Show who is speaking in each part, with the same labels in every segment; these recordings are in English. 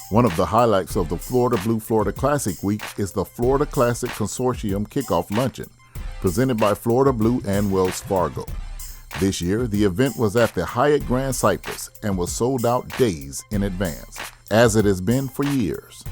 Speaker 1: One of the highlights of the Florida Classic Week is the Florida Classic Consortium Kickoff Luncheon, presented by Florida Blue and Wells Fargo. This year, the event was at the Hyatt Grand Cypress and was sold out days in advance, as it has been for years.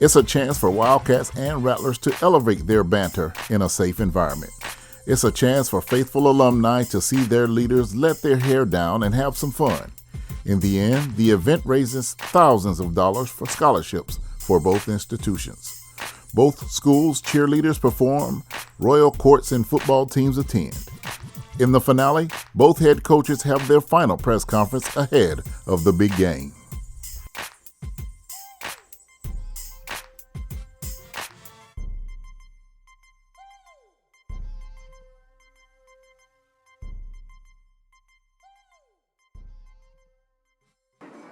Speaker 1: It's a chance for Wildcats and Rattlers to elevate their banter in a safe environment. It's a chance for faithful alumni to see their leaders let their hair down and have some fun. In the end, the event raises thousands of dollars for scholarships for both institutions. Both schools' cheerleaders perform, Royal Courts and football teams attend. In the finale, both head coaches have their final press conference ahead of the big game.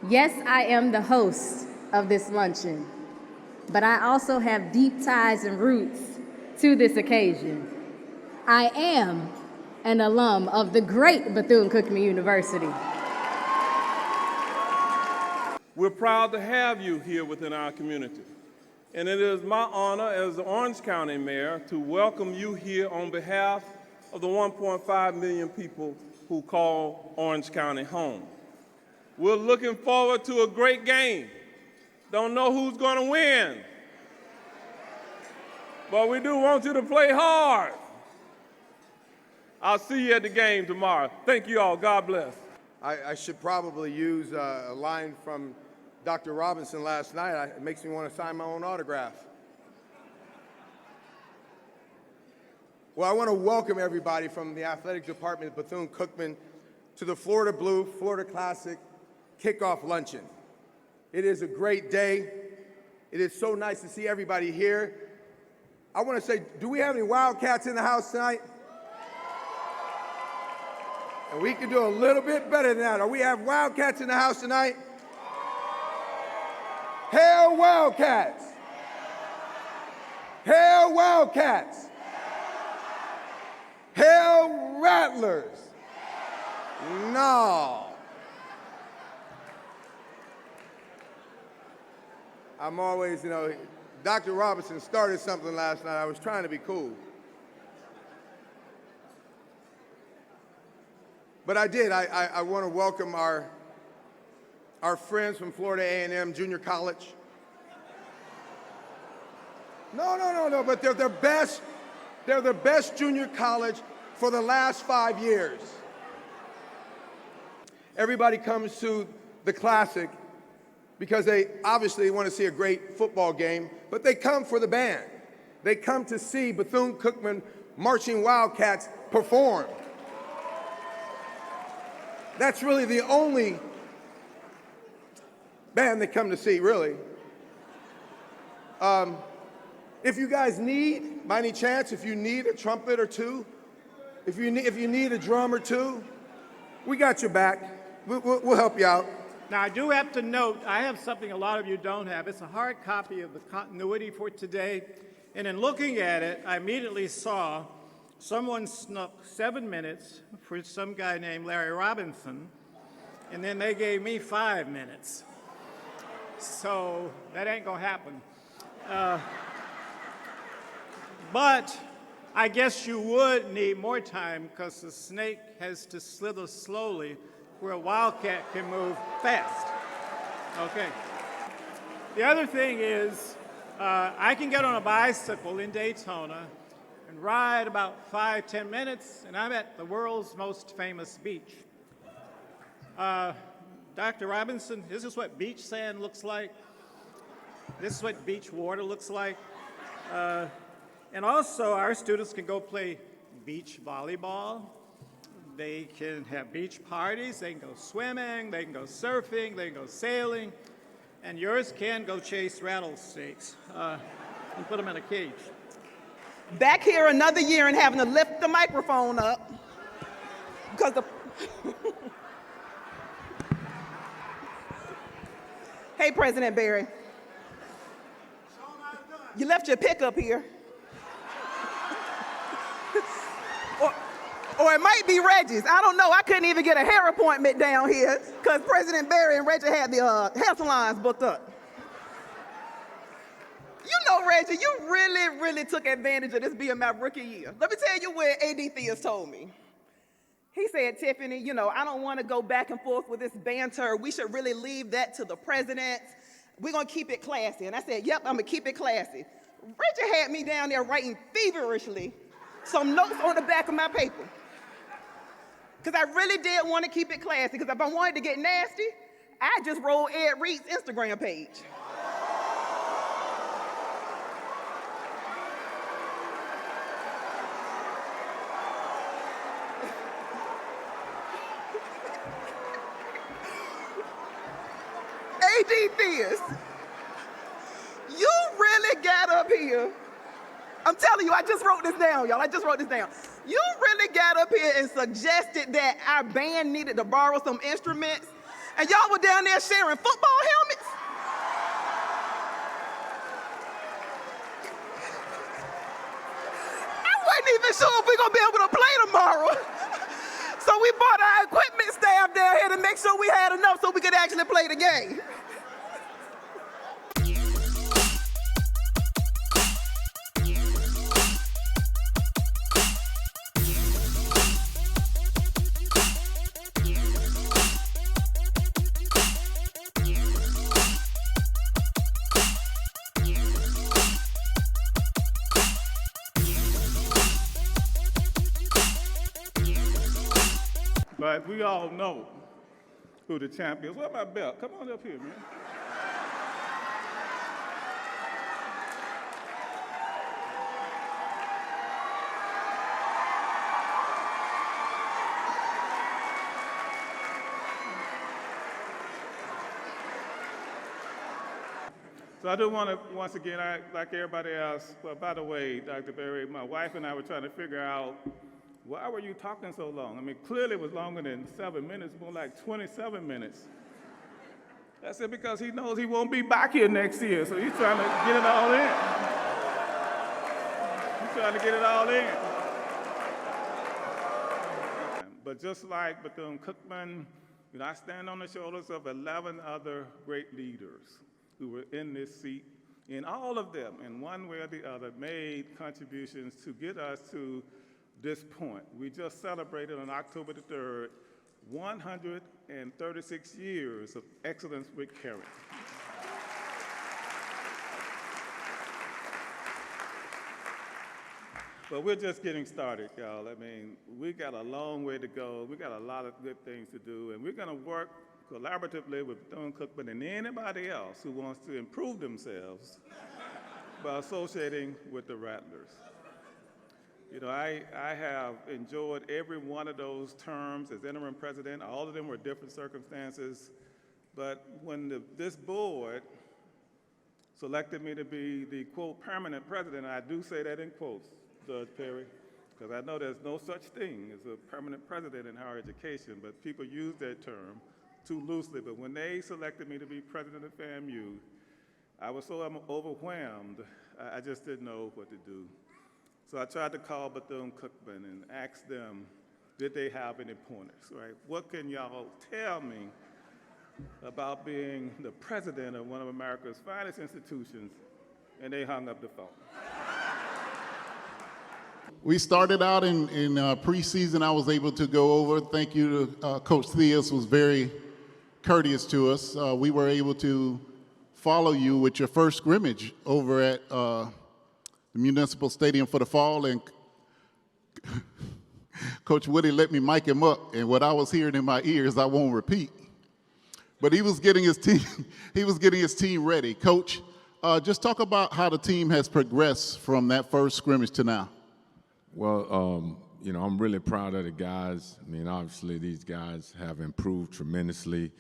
Speaker 2: Yes, I am the host of this luncheon, but I also have deep ties and roots to this occasion. I am an alum of the great Bethune-Cookman University.
Speaker 3: We're proud to have you here within our community, and it is my honor as the Orange County Mayor to welcome you here on behalf of the 1.5 million people who call Orange County home. We're looking forward to a great game. Don't know who's going to win, but we do want you to play hard. I'll see you at the game tomorrow. Thank you all. God bless.
Speaker 4: I should probably use a line from Dr. Robinson last night. It makes me want to sign my own autograph. Well, I want to welcome everybody from the athletic department of Bethune-Cookman to the Florida Blue Florida Classic Kickoff Luncheon. It is a great day. It is so nice to see everybody here. I want to say, do we have any Wildcats in the house tonight? And we can do a little bit better than that. Do we have Wildcats in the house tonight? Hail Wildcats! Hail Wildcats! Hail Rattlers! No. I'm always, Dr. Robinson started something last night. I was trying to be cool. But I did. I want to welcome our friends from Florida A&M Junior College. No, but they're the best. They're the best junior college for the last 5 years. Everybody comes to the Classic because they obviously want to see a great football game, but they come for the band. They come to see Bethune-Cookman Marching Wildcats perform. That's really the only band they come to see, really. If you guys need, by any chance, if you need a trumpet or two, if you need a drum or two, we got your back. We'll help you out.
Speaker 5: Now, I do have to note, I have something a lot of you don't have. It's a hard copy of the continuity for today. And in looking at it, I immediately saw someone snuck 7 minutes for some guy named Larry Robinson, and then they gave me 5 minutes. So that ain't gonna happen. But I guess you would need more time because the snake has to slither slowly where a wildcat can move fast. Okay. The other thing is I can get on a bicycle in Daytona and ride about 5-10 minutes, and I'm at the world's most famous beach. Dr. Robinson, this is what beach sand looks like. This is what beach water looks like. And also, our students can go play beach volleyball. They can have beach parties. They can go swimming. They can go surfing. They can go sailing. And yours can go chase rattlesnakes and put them in a cage.
Speaker 6: Back here another year and having to lift the microphone up because the Hey, President Barry. You left your pickup here. Or it might be Reggie's. I don't know. I couldn't even get a hair appointment down here because President Barry and Reggie had the hair salons booked up. You know, Reggie, you really took advantage of this being my rookie year. Let me tell you what A.D. Theus told me. He said, Tiffany, you know, I don't want to go back and forth with this banter. We should really leave that to the president. We're going to keep it classy. And I said, yep, I'm going to keep it classy. Reggie had me down there writing feverishly some notes on the back of my paper. Because I really did want to keep it classy, because if I wanted to get nasty, I just rolled Ed Reed's Instagram page. A.D. Theus, you really got up here. I'm telling you, I just wrote this down, y'all. I just wrote this down. You really got up here and suggested that our band needed to borrow some instruments, and y'all were down there sharing football helmets? I wasn't even sure if we're going to be able to play tomorrow. So we brought our equipment staff down here to make sure we had enough so we could actually play the game.
Speaker 3: But we all know who the champ is. Where's my belt? Come on up here, man. So I do want to, once again, like everybody else, well, by the way, Dr. Berry, my wife and I were trying to figure out, why were you talking so long? I mean, clearly it was longer than 7 minutes, more like 27 minutes. I said, because he knows he won't be back here next year, so he's trying to get it all in. He's trying to get it all in. But just like Bethune-Cookman, you know, I stand on the shoulders of 11 other great leaders who were in this seat, and all of them, in one way or the other, made contributions to get us to this point. We just celebrated on October the 3rd, 136 years of excellence with caring. But we're just getting started, y'all. I mean, we got a long way to go. We got a lot of good things to do, and we're gonna work collaboratively with Bethune-Cookman and anybody else who wants to improve themselves by associating with the Rattlers. You know, I have enjoyed every one of those terms as interim president. All of them were different circumstances. But when this board selected me to be the, quote, permanent president, I do say that in quotes, Judge Perry, because I know there's no such thing as a permanent president in higher education, but people use that term too loosely. But when they selected me to be president of FAMU, I was so overwhelmed, I just didn't know what to do. So I tried to call Bethune-Cookman and ask them, did they have any pointers, right? What can y'all tell me about being the president of one of America's finest institutions? And they hung up the phone.
Speaker 1: We started out in preseason. I was able to go over. Thank you to Coach Theus, was very courteous to us. We were able to follow you with your first scrimmage over at the Municipal Stadium for the fall, and Coach Woody let me mic him up, and what I was hearing in my ears, I won't repeat. But he was getting his team ready. Coach, just talk about how the team has progressed from that first scrimmage to now.
Speaker 7: Well, you know, I'm really proud of the guys. I mean, obviously these guys have improved tremendously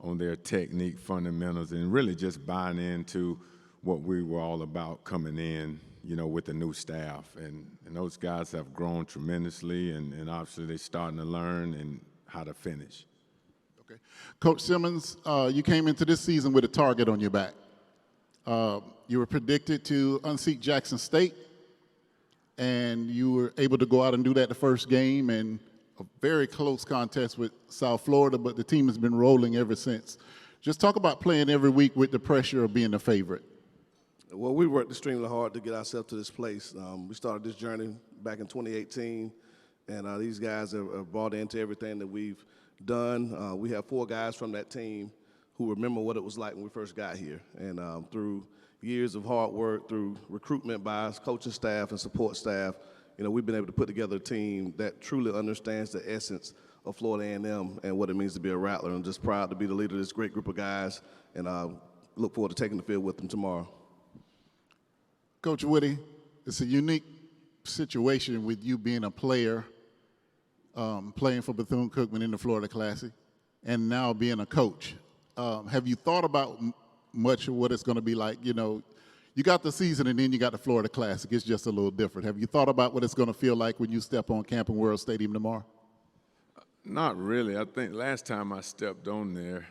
Speaker 7: on their technique fundamentals and really just buying into what we were all about coming in, you know, with the new staff. And those guys have grown tremendously, and obviously they're starting to learn and how to finish.
Speaker 1: Okay. Coach Simmons, you came into this season with a target on your back. You were predicted to unseat Jackson State, and you were able to go out and do that the first game, and a very close contest with South Florida, but the team has been rolling ever since. Just talk about playing every week with the pressure of being the favorite.
Speaker 8: Well, we worked extremely hard to get ourselves to this place. We started this journey back in 2018, and these guys have bought into everything that we've done. We have 4 guys from that team who remember what it was like when we first got here. And through years of hard work, through recruitment by us, coaching staff and support staff, we've been able to put together a team that truly understands the essence of Florida A&M and what it means to be a Rattler. I'm just proud to be the leader of this great group of guys, and look forward to taking the field with them tomorrow.
Speaker 1: Coach Woody, it's a unique situation with you being a player, playing for Bethune-Cookman in the Florida Classic, and now being a coach. Have you thought about much of what it's going to be like? You got the season and then you got the Florida Classic. It's just a little different. Have you thought about what it's going to feel like when you step on Camping World Stadium tomorrow?
Speaker 7: Not really. I think last time I stepped on there,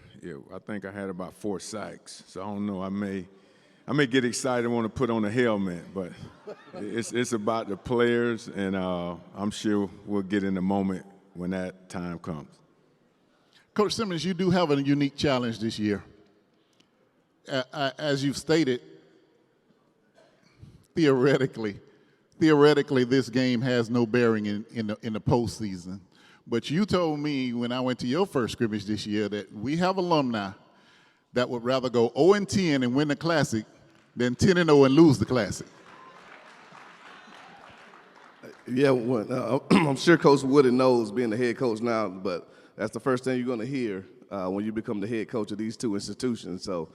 Speaker 7: I think I had about 4 sacks. So I don't know. I may get excited and want to put on a helmet, but it's about the players, and I'm sure we'll get in the moment when that time comes.
Speaker 1: Coach Simmons, you do have a unique challenge this year. As you've stated, theoretically, this game has no bearing in the postseason. But you told me when I went to your first scrimmage this year that we have alumni that would rather go 0-10 and win the Classic than 10-0 and lose the Classic.
Speaker 8: Yeah, I'm sure Coach Woody knows, being the head coach now, but that's the first thing you're going to hear when you become the head coach of these 2 institutions. So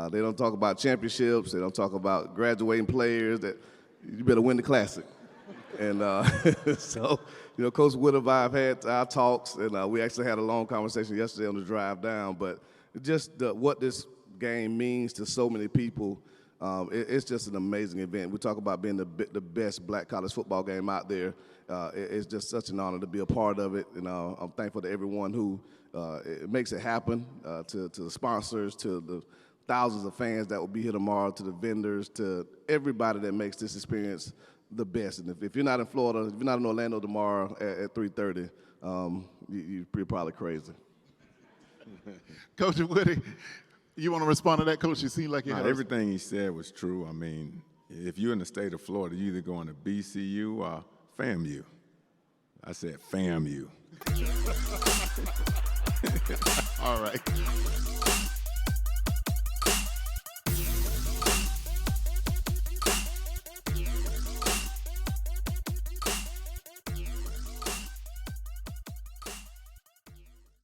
Speaker 8: they don't talk about championships. They don't talk about graduating players. That you better win the Classic. And so, Coach Wood and I have had our talks, and we actually had a long conversation yesterday on the drive down. But just what this game means to so many people, it's just an amazing event. We talk about being the best black college football game out there. It's just such an honor to be a part of it, and I'm thankful to everyone who makes it happen, to the sponsors, to the thousands of fans that will be here tomorrow, to the vendors, to everybody that makes this experience the best. And if you're not in Florida, if you're not in Orlando tomorrow at 3:30, you're probably crazy.
Speaker 1: Coach Woody, you want to respond to that, Coach? You seem like you
Speaker 7: everything he said was true. I mean, if you're in the state of Florida, you're either going to BCU or FAMU. I said FAMU.
Speaker 1: All right.